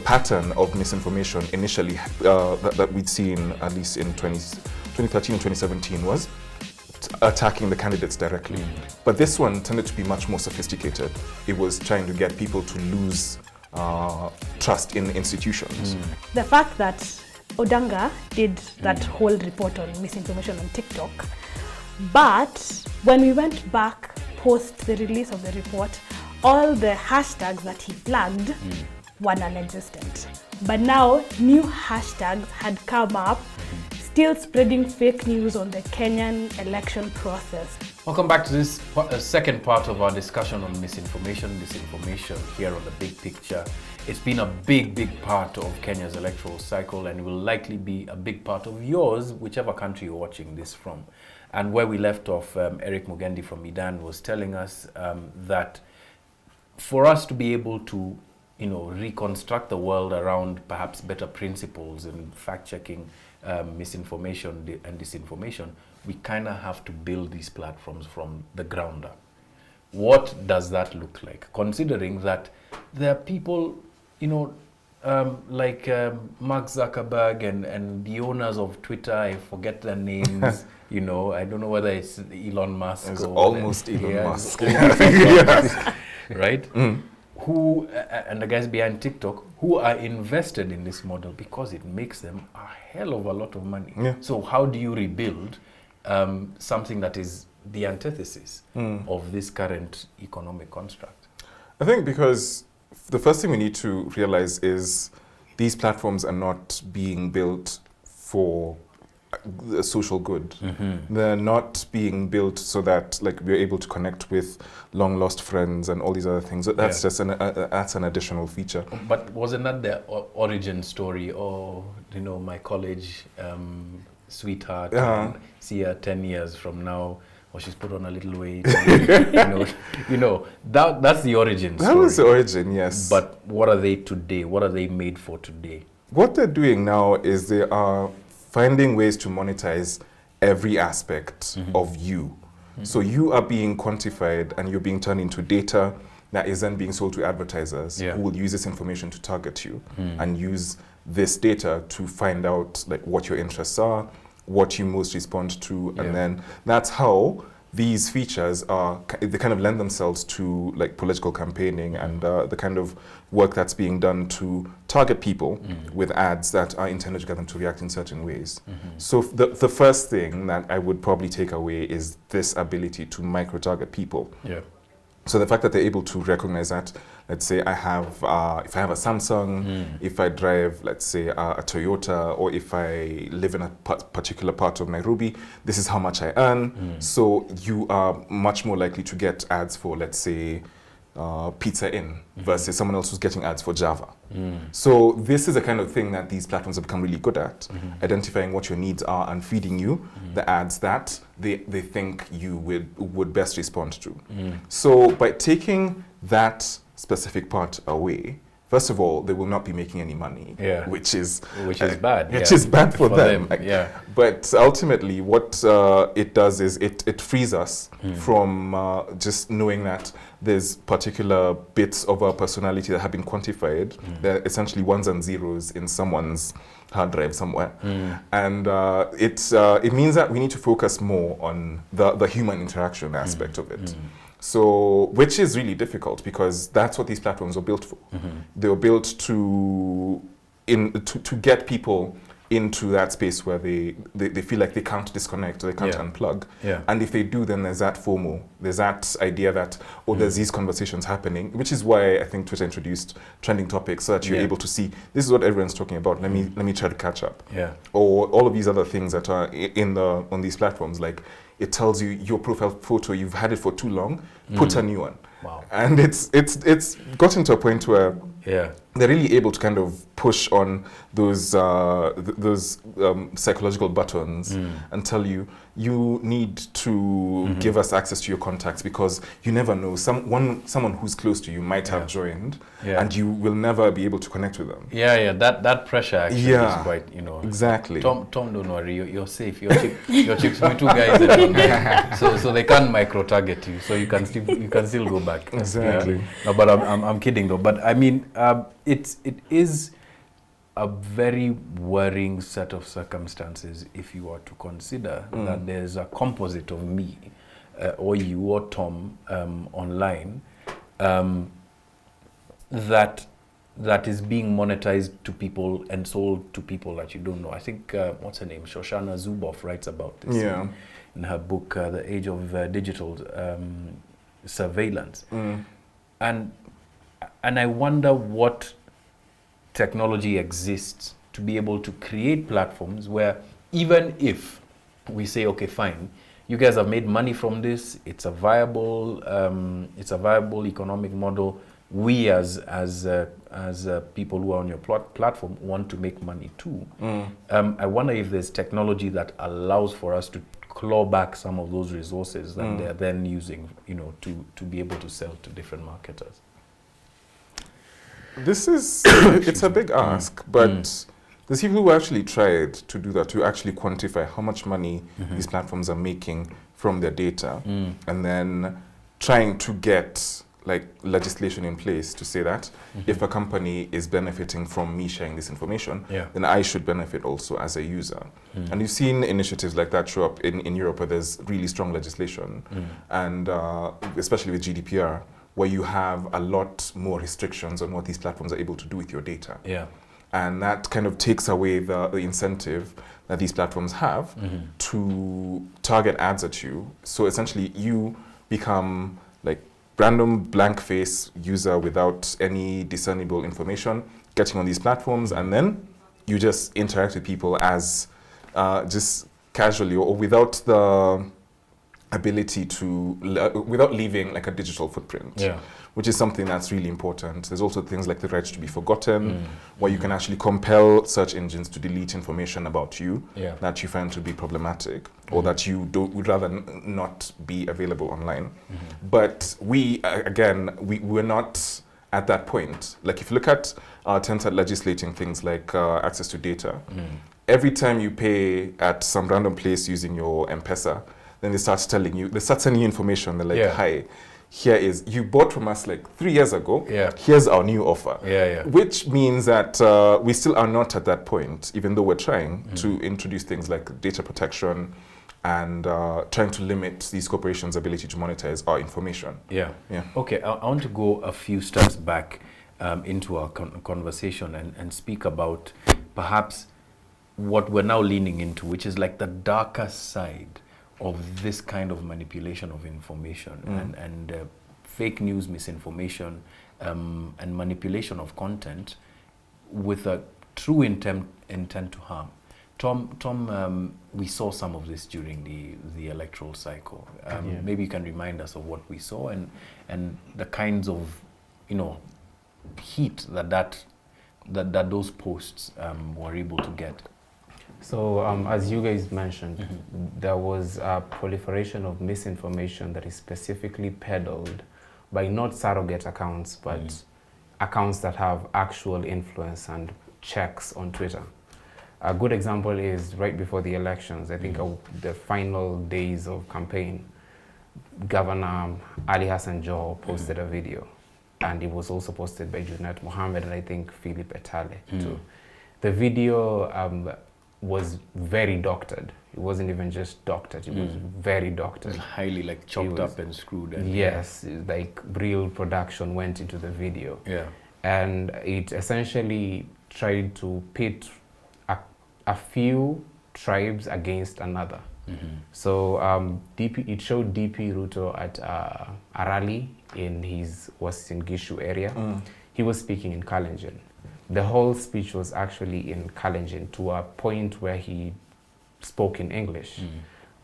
pattern of misinformation initially that we'd seen at least in 2013 and 2017 was attacking the candidates directly. But this one tended to be much more sophisticated. It was trying to get people to lose trust in institutions. The fact that Odanga did that whole report on misinformation on TikTok, but when we went back post the release of the report, all the hashtags that he flagged were non-existent. But now new hashtags had come up, still spreading fake news on the Kenyan election process. Welcome back to this second part of our discussion on misinformation, disinformation here on the big picture. It's been a big part of Kenya's electoral cycle and will likely be a big part of yours, whichever country you're watching this from. And where we left off, Eric Mugendi from Meedan was telling us that for us to be able to, reconstruct the world around perhaps better principles in fact-checking misinformation and disinformation, we kind of have to build these platforms from the ground up. What does that look like? Considering that there are people, like Mark Zuckerberg and the owners of Twitter, I forget their names, I don't know whether it's Elon Musk it's or... almost Elon Musk. Right? Who, and the guys behind TikTok, who are invested in this model because it makes them a hell of a lot of money. Yeah. So how do you rebuild something that is the antithesis of this current economic construct? I think because the first thing we need to realize is these platforms are not being built for the social good. They're not being built so that we're able to connect with long lost friends and all these other things. That's just that's an additional feature. But wasn't that the origin story? Or my college sweetheart, see her 10 years from now, or she's put on a little weight. That's the origin story. That was the origin, yes. But what are they today? What are they made for today? What they're doing now is they are finding ways to monetize every aspect of you. So you are being quantified and you're being turned into data that is then being sold to advertisers who will use this information to target you and use this data to find out what your interests are, what you most respond to, and then that's how these features they kind of lend themselves to political campaigning and the kind of work that's being done to target people with ads that are intended to get them to react in certain ways. So the first thing that I would probably take away is this ability to micro-target people. So the fact that they're able to recognize that, let's say if I have a Samsung, if I drive, let's say, a Toyota, or if I live in a particular part of Nairobi, this is how much I earn. So you are much more likely to get ads for, let's say, Pizza Inn versus someone else who's getting ads for Java. So this is a kind of thing that these platforms have become really good at, identifying what your needs are and feeding you the ads that they think you would best respond to. So by taking that specific part away, first of all, they will not be making any money, which is bad. Which is bad for them. But ultimately, what it does is it frees us from just knowing that there's particular bits of our personality that have been quantified. They're essentially ones and zeros in someone's hard drive somewhere. And it means that we need to focus more on the human interaction aspect of it. So, which is really difficult because that's what these platforms are built for. They were built to get people into that space where they feel like they can't disconnect or they can't unplug. And if they do, then there's that FOMO. There's that idea that, there's these conversations happening, which is why I think Twitter introduced trending topics so that you're able to see, this is what everyone's talking about, let me try to catch up. Or all of these other things that are on these platforms, like it tells you your profile photo, you've had it for too long, put a new one. Wow. And it's gotten to a point where they're really able to kind of push on those psychological buttons and tell you need to give us access to your contacts because you never know, someone who's close to you might have joined and you will never be able to connect with them. That pressure actually is quite, Exactly. Tom, don't worry, you're safe. Your chicks with two guys that are there. So they can't micro target you, so you can still go back. Exactly. No, but I'm kidding though. But I mean, it is a very worrying set of circumstances if you are to consider that there's a composite of me or you or Tom online that is being monetized to people and sold to people that you don't know. I think, what's her name? Shoshana Zuboff writes about this in her book, The Age of Digital Surveillance. And I wonder what technology exists to be able to create platforms where even if we say, okay, fine, you guys have made money from this, it's a viable economic model. We as people who are on your platform want to make money too. I wonder if there's technology that allows for us to claw back some of those resources that they're then using, to be able to sell to different marketers. This is, it's a big ask, but there's people who actually tried to do that, to actually quantify how much money these platforms are making from their data, and then trying to get like legislation in place to say that if a company is benefiting from me sharing this information, then I should benefit also as a user. And you've seen initiatives like that show up in Europe where there's really strong legislation, and especially with GDPR, where you have a lot more restrictions on what these platforms are able to do with your data. And that kind of takes away the incentive that these platforms have to target ads at you. So essentially you become like random blank face user without any discernible information getting on these platforms, and then you just interact with people as just casually or without the ability to, without leaving like a digital footprint, which is something that's really important. There's also things like the right to be forgotten, where you can actually compel search engines to delete information about you that you find to be problematic, or that you would rather not be available online. But we, again, we're not at that point. Like if you look at our attempts at legislating things like access to data, every time you pay at some random place using your M-Pesa, then they start sending you information. They're like, hi, here is, you bought from us like 3 years ago, here's our new offer. Which means that we still are not at that point, even though we're trying to introduce things like data protection and trying to limit these corporations' ability to monetize our information. Okay, I want to go a few steps back into our conversation and speak about perhaps what we're now leaning into, which is like the darker side of this kind of manipulation of information and fake news, misinformation, and manipulation of content with a true intent to harm. Tom, we saw some of this during the electoral cycle. Maybe you can remind us of what we saw and the kinds of heat that those posts were able to get. So as you guys mentioned, there was a proliferation of misinformation that is specifically peddled by not surrogate accounts, but accounts that have actual influence and checks on Twitter. A good example is right before the elections, I think the final days of campaign, Governor Ali Hassan Joe posted a video, and it was also posted by Junet Mohammed and I think Philip Etale too. The video was very doctored. It wasn't even just doctored, it was very doctored. It was highly like chopped up and screwed. And yes, like real production went into the video. And it essentially tried to pit a few tribes against another. So it showed DP Ruto at a rally in his Uasin Gishu area. He was speaking in Kalenjin. The whole speech was actually in Kalenjin to a point where he spoke in English.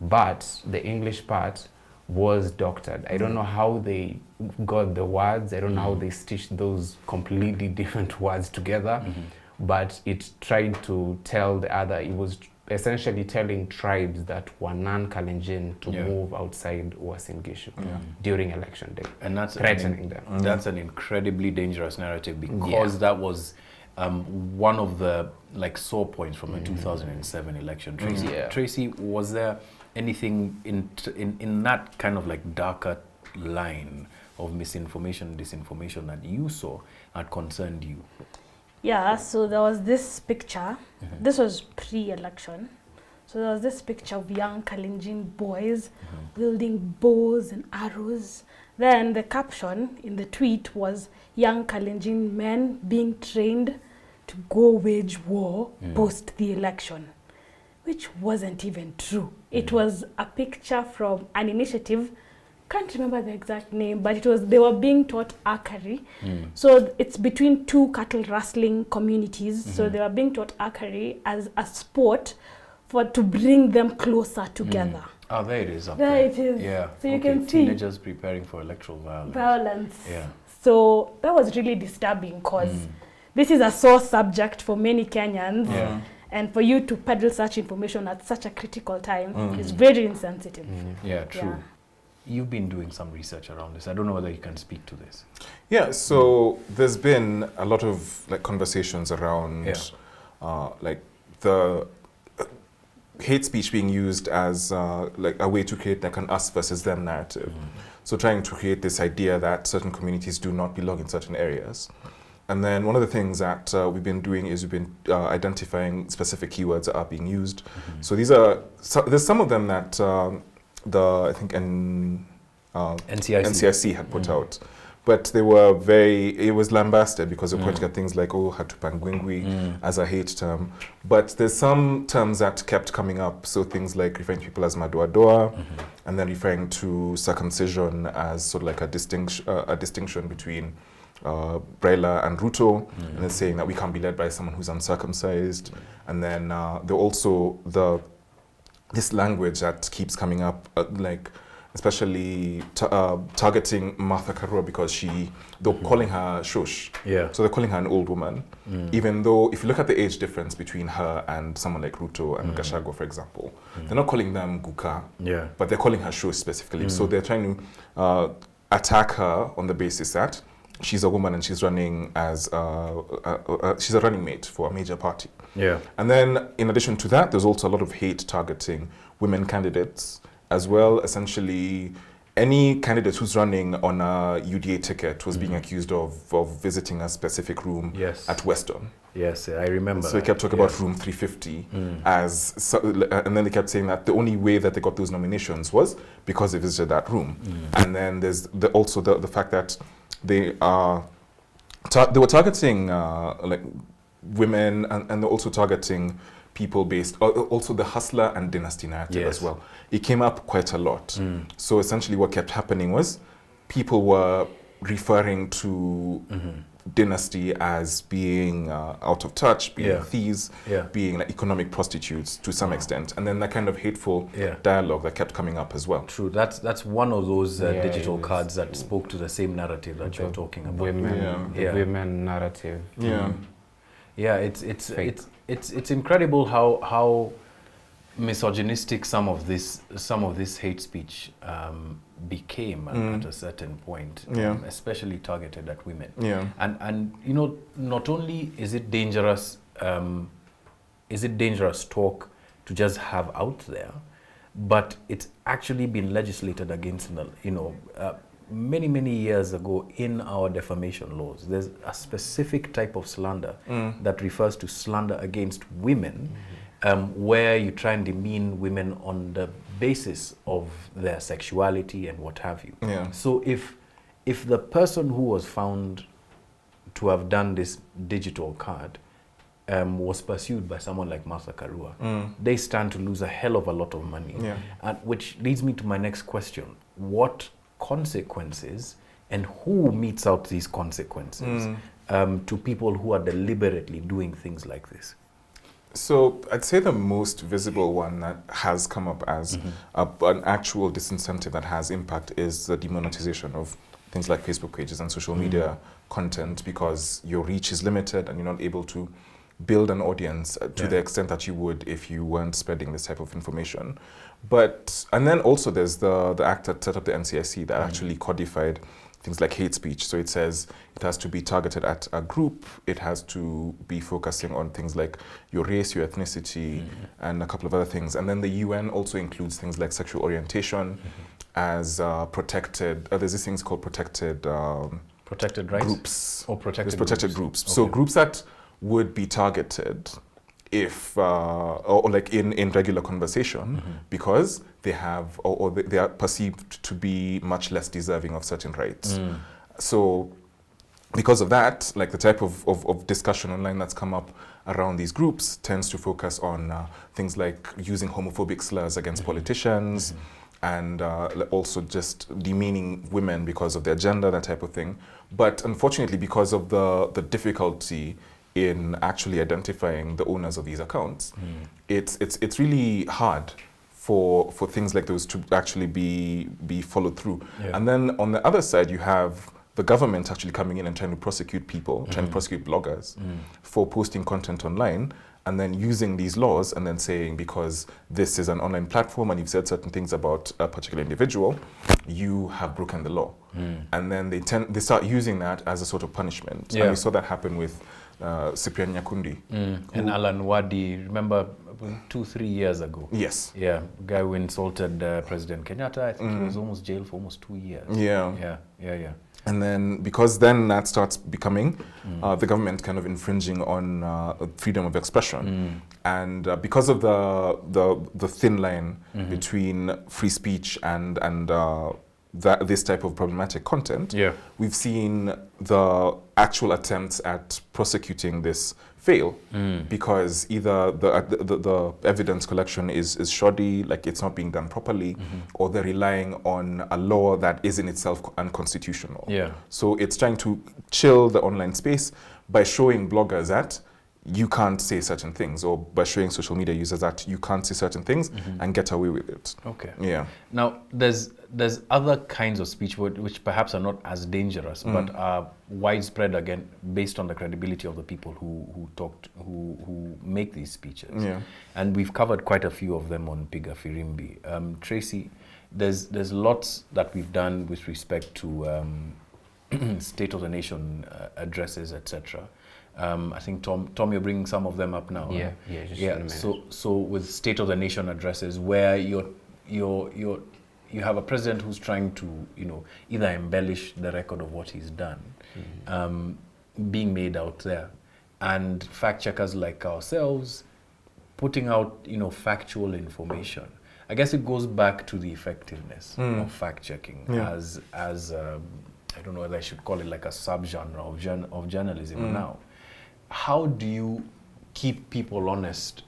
But the English part was doctored. I don't know how they got the words. I don't know how they stitched those completely different words together. But it tried to tell the other, it was essentially telling tribes that were non-Kalenjin to move outside Uasin Gishu during election day, and that's threatening them. That's an incredibly dangerous narrative, because that was one of the sore points from the 2007 election. Tracy, Tracy, was there anything in that kind of darker line of misinformation, disinformation that you saw that concerned you? Yeah, so there was this picture. This was pre-election. So there was this picture of young Kalenjin boys wielding bows and arrows. Then the caption in the tweet was young Kalenjin men being trained to go wage war post the election, which wasn't even true. It was a picture from an initiative, can't remember the exact name, but it was, they were being taught archery. So it's between two cattle rustling communities. So they were being taught archery as a sport to bring them closer together. Oh, there it is. There it is. Yeah. So you can see teenagers preparing for electoral violence. Yeah. So that was really disturbing because this is a sore subject for many Kenyans. Yeah. And for you to peddle such information at such a critical time is very insensitive. Yeah, true. Yeah. You've been doing some research around this. I don't know whether you can speak to this. Yeah, so there's been a lot of like conversations around like the hate speech being used as like a way to create like an us versus them narrative. So trying to create this idea that certain communities do not belong in certain areas. And then one of the things that we've been doing is we've been identifying specific keywords that are being used. So these are, there's some of them that I think NCIC had put out. But they were it was lambasted because they're pointing at things like, oh, hatupangwingwi as a hate term. But there's some terms that kept coming up. So things like referring to people as madoadoa, and then referring to circumcision as sort of like a distinction between Braila and Ruto, and then saying that we can't be led by someone who's uncircumcised. And then there also this language that keeps coming up, like especially targeting Martha Karua because they're calling her shush. Yeah. So they're calling her an old woman, even though if you look at the age difference between her and someone like Ruto and Gachagua, for example, they're not calling them Guka, but they're calling her shush specifically. So they're trying to attack her on the basis that she's a woman and she's running as she's a running mate for a major party. Yeah. And then in addition to that, there's also a lot of hate targeting women candidates as well. Essentially, any candidate who's running on a UDA ticket was being accused of visiting a specific room at Weston. Yes, I remember. So they kept talking about room 350 and then they kept saying that the only way that they got those nominations was because they visited that room. And then there's also the fact that they were targeting like women, and they're also targeting people based, also the hustler and dynasty narrative as well. It came up quite a lot. So essentially what kept happening was people were referring to dynasty as being out of touch, being thieves, being like economic prostitutes to some extent. And then that kind of hateful dialogue that kept coming up as well. True, that's one of those digital cards that spoke to the same narrative that you're talking about. Women narrative. Yeah, it's incredible how misogynistic some of this hate speech became at a certain point, especially targeted at women. And you know, not only is it dangerous talk to just have out there, but it's actually been legislated against, many years ago in our defamation laws. There's a specific type of slander that refers to slander against women, where you try and demean women on the basis of their sexuality and what have you. So if the person who was found to have done this digital card was pursued by someone like Martha Karua, they stand to lose a hell of a lot of money. And which leads me to my next question. What consequences and who metes out these consequences to people who are deliberately doing things like this? So I'd say the most visible one that has come up as an actual disincentive that has impact is the demonetization of things like Facebook pages and social media content, because your reach is limited and you're not able to build an audience to the extent that you would if you weren't spreading this type of information. And then also there's the act that set up the NCIC that actually codified things like hate speech. So it says it has to be targeted at a group, it has to be focusing on things like your race, your ethnicity, and a couple of other things. And then the UN also includes things like sexual orientation as protected, there's these things called protected rights? Groups. Or protected There's protected groups. Okay. So groups that would be targeted if, or like in regular conversation, because they have, or they are perceived to be much less deserving of certain rights. So because of that, like the type of discussion online that's come up around these groups tends to focus on things like using homophobic slurs against politicians, and also just demeaning women because of their gender, that type of thing. But unfortunately, because of the difficulty in actually identifying the owners of these accounts, it's really hard for things like those to actually be followed through. Yeah. And then on the other side, you have the government actually coming in and trying to prosecute people, trying to prosecute bloggers for posting content online, and then using these laws and then saying, because this is an online platform and you've said certain things about a particular individual, you have broken the law. And then they start using that as a sort of punishment. Yeah. And we saw that happen with Cyprian Nyakundi. And Alan Wadi, remember 2-3 years ago? Yes. Yeah, guy who insulted President Kenyatta. I think he was almost jailed for almost 2 years. Yeah. And then, because then that starts becoming the government kind of infringing on freedom of expression, and because of the thin line between free speech and this type of problematic content, we've seen the actual attempts at prosecuting this fail, because either the evidence collection is shoddy, like it's not being done properly, or they're relying on a law that is in itself unconstitutional. Yeah. So it's trying to chill the online space by showing bloggers that you can't say certain things, or by showing social media users that you can't say certain things and get away with it. Okay. Yeah. Now, there's other kinds of speech which perhaps are not as dangerous, but are widespread, again, based on the credibility of the people who make these speeches. Yeah. And we've covered quite a few of them on Piga Firimbi. Tracy, there's lots that we've done with respect to State of the Nation addresses, etc. I think Tom, you're bringing some of them up now. Yeah, right? just in a minute. So with State of the Nation addresses, where you have a president who's trying to, either embellish the record of what he's done, being made out there, and fact checkers like ourselves putting out, factual information. I guess it goes back to the effectiveness of fact checking as I don't know whether I should call it like a subgenre of journalism now. How do you keep people honest,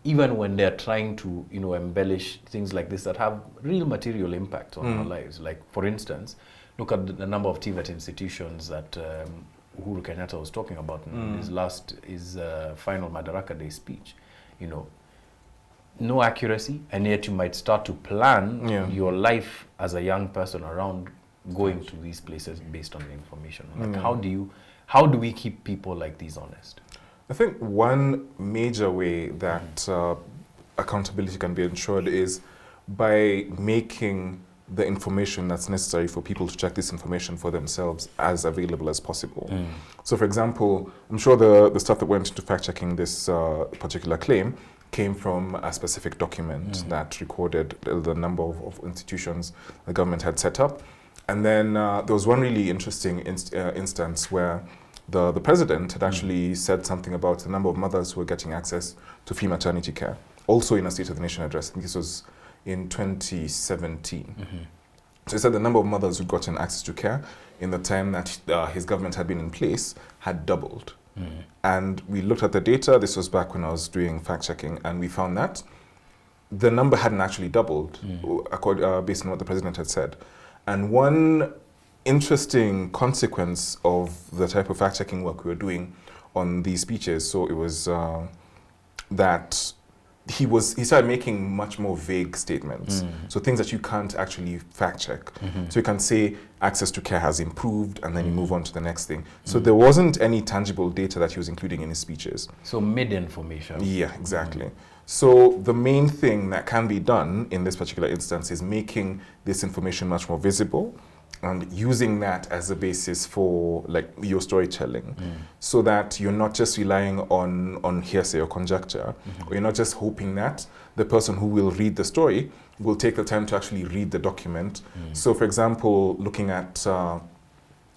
even when they're trying to, embellish things like this that have real material impact on our lives? Like, for instance, look at the number of TVET institutions that Uhuru Kenyatta was talking about in his final Madaraka Day speech. No accuracy, and yet you might start to plan your life as a young person around going to these places based on the information. Like, how do we keep people like these honest? I think one major way that accountability can be ensured is by making the information that's necessary for people to check this information for themselves as available as possible. So, for example, I'm sure the stuff that went into fact-checking this particular claim came from a specific document that recorded the number of institutions the government had set up. And then there was one really interesting instance where the president had actually said something about the number of mothers who were getting access to free maternity care, also in a State of the Nation address. I think this was in 2017. So he said the number of mothers who'd gotten access to care in the time that his government had been in place had doubled. And we looked at the data. This was back when I was doing fact-checking, and we found that the number hadn't actually doubled, based on what the president had said. And one interesting consequence of the type of fact-checking work we were doing on these speeches, so it was that he started making much more vague statements. So things that you can't actually fact-check. So you can say access to care has improved, and then you move on to the next thing. So there wasn't any tangible data that he was including in his speeches. So mid-information. Yeah, exactly. So the main thing that can be done in this particular instance is making this information much more visible and using that as a basis for like your storytelling, so that you're not just relying on hearsay or conjecture, or you're not just hoping that the person who will read the story will take the time to actually read the document. So, for example, looking at,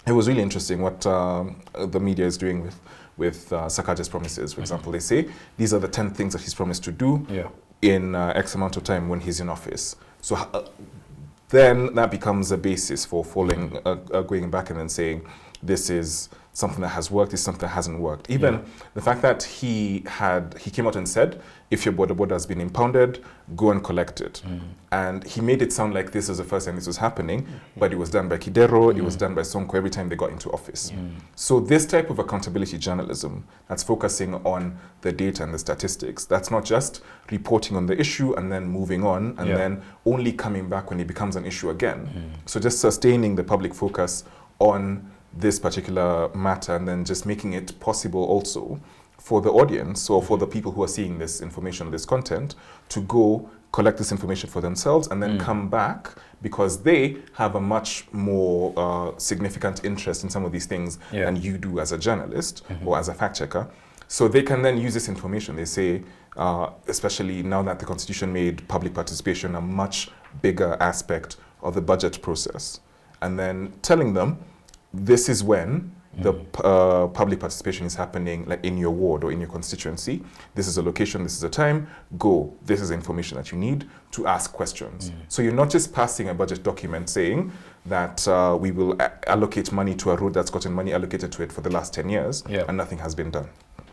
it was really interesting what the media is doing with Sakaja's promises, for example. They say, these are the 10 things that he's promised to do Yeah. in X amount of time when he's in office. So then that becomes a basis for going back and then saying, this is something that has worked, this is something that hasn't worked. Even the fact that he came out and said, if your border has been impounded, go and collect it. And he made it sound like this was the first time this was happening, but it was done by Kidero, it was done by Sonko every time they got into office. So this type of accountability journalism that's focusing on the data and the statistics, that's not just reporting on the issue and then moving on and then only coming back when it becomes an issue again. So just sustaining the public focus on this particular matter and then just making it possible also for the audience or for the people who are seeing this information, this content, to go collect this information for themselves and then come back because they have a much more significant interest in some of these things than you do as a journalist or as a fact checker. So they can then use this information. They say, especially now that the Constitution made public participation a much bigger aspect of the budget process, and then telling them, this is when the public participation is happening, like in your ward or in your constituency. This is a location, this is a time, go. This is the information that you need to ask questions. So you're not just passing a budget document saying that we will allocate money to a road that's gotten money allocated to it for the last 10 years and nothing has been done.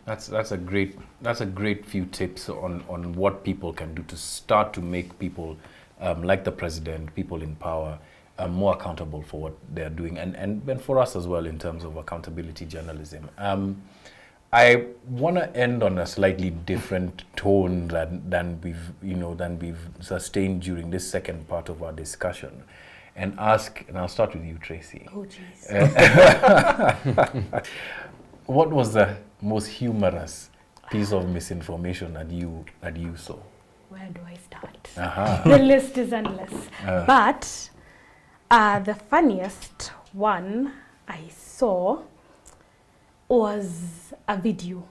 That's a great few tips on what people can do to start to make people like the president, people in power, more accountable for what they're doing, and for us as well in terms of accountability journalism. I want to end on a slightly different tone than we've sustained during this second part of our discussion, and I'll start with you, Tracy. Oh, jeez. What was the most humorous piece of misinformation that you saw? Where do I start? The list is endless, but the funniest one I saw was a video.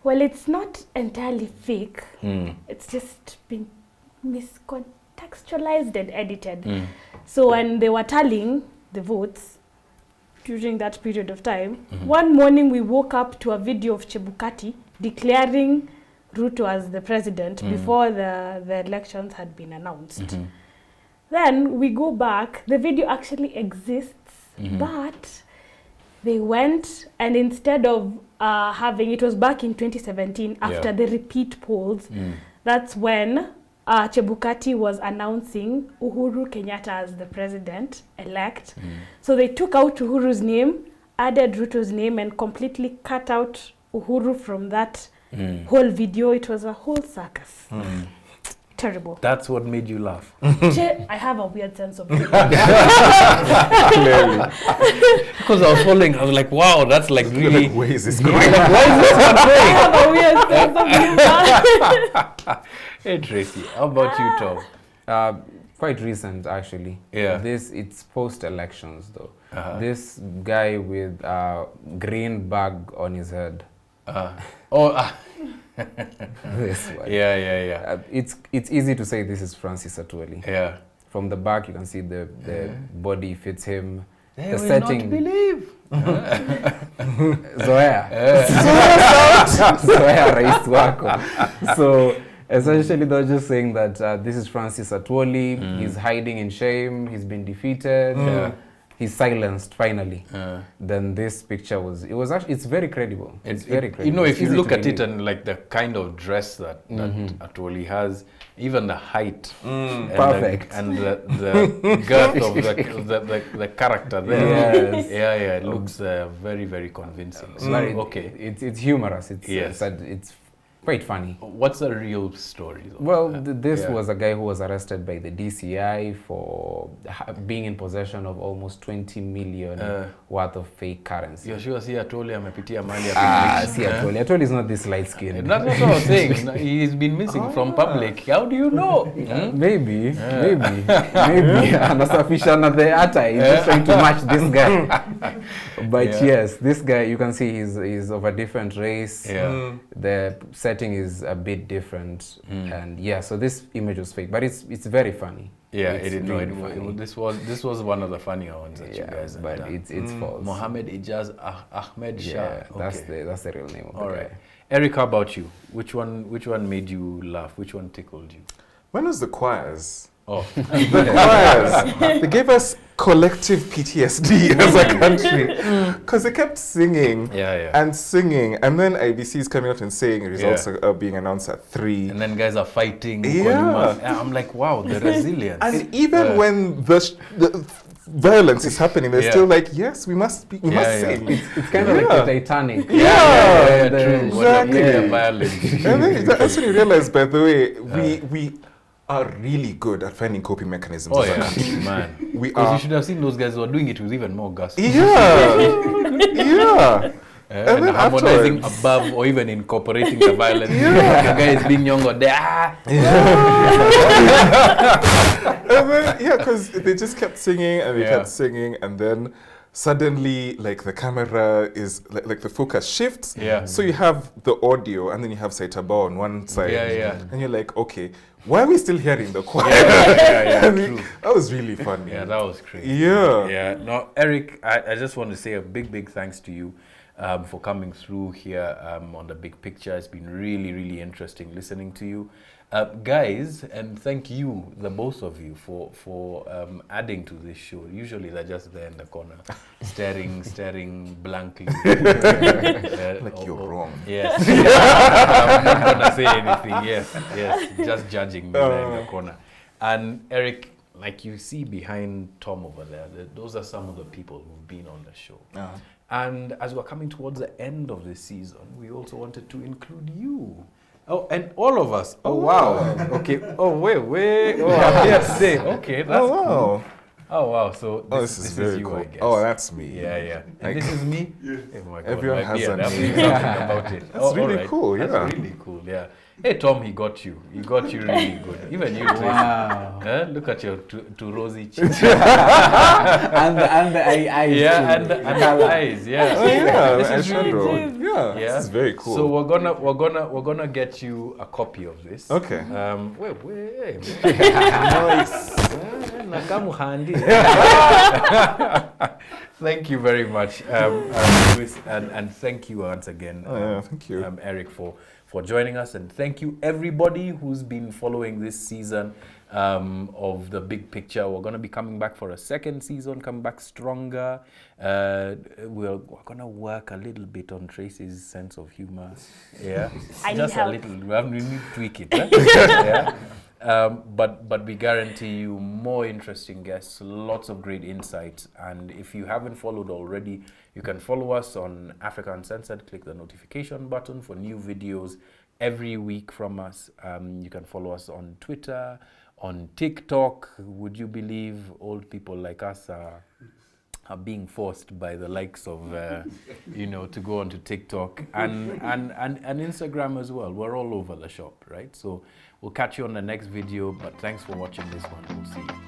Well, it's not entirely fake. It's just been miscontextualized and edited. So when they were tallying the votes during that period of time, one morning we woke up to a video of Chebukati declaring Ruto as the president before the elections had been announced. Then we go back, the video actually exists, but they went and instead of it was back in 2017 after the repeat polls, that's when Chebukati was announcing Uhuru Kenyatta as the president-elect. So they took out Uhuru's name, added Ruto's name, and completely cut out Uhuru from that whole video. It was a whole circus. Terrible. That's what made you laugh. I have a weird sense of humor. Clearly. Because I was following, I was like, wow, that's like really... Like, where is this going? Why is this I have a weird sense of humor. Hey, Tracy, how about you, Tom? Quite recent, actually. Yeah. It's post-elections, though. This guy with a green bag on his head. This one. Yeah. It's easy to say this is Francis Atwoli. Yeah. From the back, you can see the body fits him. They the will setting. not believe. Zoea. Zoea rais wako. So essentially, they're just saying that this is Francis Atwoli. He's hiding in shame. He's been defeated. He's silenced finally. Then this picture it's very credible. It's very credible. You know, if It's you easy look to at it believe. and like the kind of dress that Atwoli has, even the height, and perfect, and the girth of the character there. Yes. Yeah, it looks very, very convincing. So, okay, it's humorous. It's quite funny. What's the real story? Well, this was a guy who was arrested by the DCI for being in possession of almost 20 million worth of fake currency. You're sure Atwoli amepitia mali ya Atwoli. Atwoli is not this light skinned. That's what I was saying. He's been missing from public. How do you know? Maybe. Anasafisha na the ata. He's just trying to match this guy. But yes, this guy, you can see he's of a different race. Yeah. The setting is a bit different, and yeah, so this image was fake, but it's very funny. Yeah, it's this was one of the funnier ones that you guys have but done. it's false. Mohammed Ijaz Ahmed Shah. Yeah, that's the real name of the guy. Eric, how about you? Which one made you laugh? Which one tickled you? When was the choirs? Oh, The choirs. They gave us collective PTSD as a country because they kept singing and singing, and then ABC is coming out and saying results are being announced at 3, and then guys are fighting. Yeah. I'm like, wow, the resilience. And even when the violence is happening, they're still like, yes, we must sing. It's kind of like the Titanic. True. Exactly. Violence. And then that's when you realize, by the way, we are really good at finding coping mechanisms. Oh yeah, man. Because you should have seen those guys who are doing it with even more gusto. Yeah. And then harmonizing afterwards, above or even incorporating the violence. The guy is being younger there. And then, because they just kept singing and they kept singing, and then suddenly, like, the camera is, like the focus shifts. Yeah. So you have the audio, and then you have Saitaba on one side. And you're like, okay, why are we still hearing the choir? True. That was really funny. Yeah, that was crazy. Yeah. No, Eric, I just want to say a big thanks to you for coming through here on the big picture. It's been really interesting listening to you. Guys, and thank you, the both of you, for adding to this show. Usually they're just there in the corner, staring blankly. You're wrong. Yes. I'm not going to say anything. Yes. Just judging me there in the corner. And Eric, like you see behind Tom over there, those are some of the people who've been on the show. And as we're coming towards the end of the season, we also wanted to include you. Oh, and all of us. Oh, wow. Okay. Oh, wait. Oh, I'm here today. Okay, that's cool. Oh, wow. So this is very you, cool. I guess. Oh, that's me. Yeah. And this is me? Yes. Oh my God, everyone has a something name. about it. That's really cool, yeah. That's really cool, yeah. Hey, Tom, he got you. He got you really good. Even you, Tracy. Wow. Look at your two rosy cheeks. and the eyes. Yeah, and the eyes. Yeah. Oh, yeah. This is really good. Yeah. This is very cool. So we're gonna get you a copy of this. Okay. Wait. Nice. Thank you very much, Chris, and thank you once again. Thank you, Eric, for joining us, and thank you everybody who's been following this season of The Big Picture. We're going to be coming back for a second season, come back stronger. We're going to work a little bit on Tracy's sense of humor. Yeah, just a little. We need to tweak it. Yeah. But we guarantee you more interesting guests, lots of great insights. And if you haven't followed already, you can follow us on Africa Uncensored. Click the notification button for new videos every week from us. You can follow us on Twitter, on TikTok. Would you believe old people like us are being forced by the likes of, to go onto TikTok and Instagram as well. We're all over the shop, right? So we'll catch you on the next video, but thanks for watching this one. We'll see you.